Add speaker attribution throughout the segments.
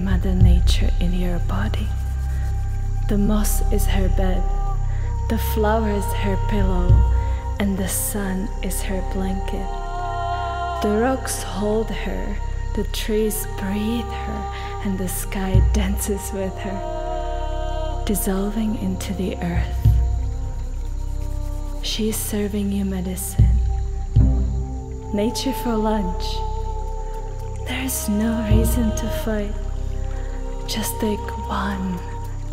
Speaker 1: Mother Nature in your body. The moss is her bed, the flowers her pillow, and the sun is her blanket. The rocks hold her, the trees breathe her, and the sky dances with her, dissolving into the earth. She is serving you medicine. Nature for lunch. There is no reason to fight. Just take one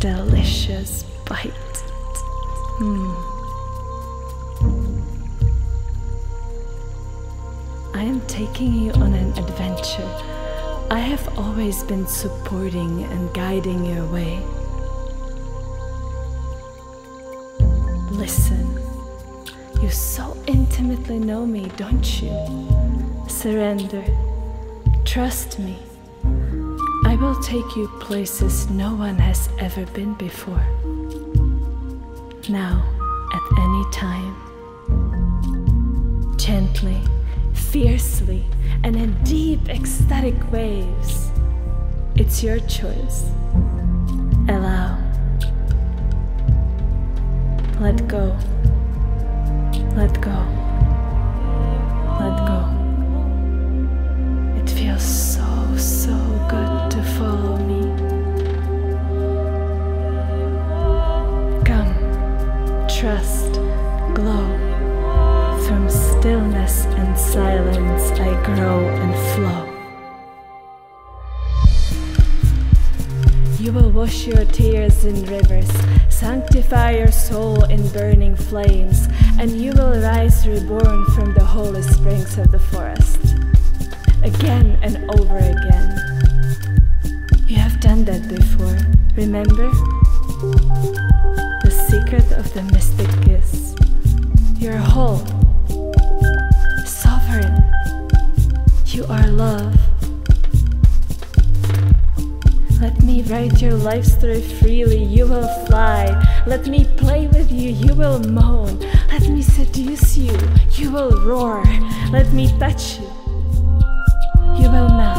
Speaker 1: delicious bite. I am taking you on an adventure. I have always been supporting and guiding your way. Listen. You so intimately know me, don't you? Surrender. Trust me. I will take you places no one has ever been before. Now, at any time. Gently, fiercely, and in deep ecstatic waves. It's your choice. Allow. Let go. Let go. Let go. It feels so good to follow me. Come, trust, glow. From stillness and silence I grow and flow. You will wash your tears in rivers, sanctify your soul in burning flames, and you will rise reborn from the holy springs of the forest. Again and over again. You have done that before, remember? The secret of the mystic kiss. You're whole, sovereign. You are love. Let me write your life story freely, you will fly. Let me play with you, you will moan. Let me seduce you, you will roar. Let me touch you, you will melt.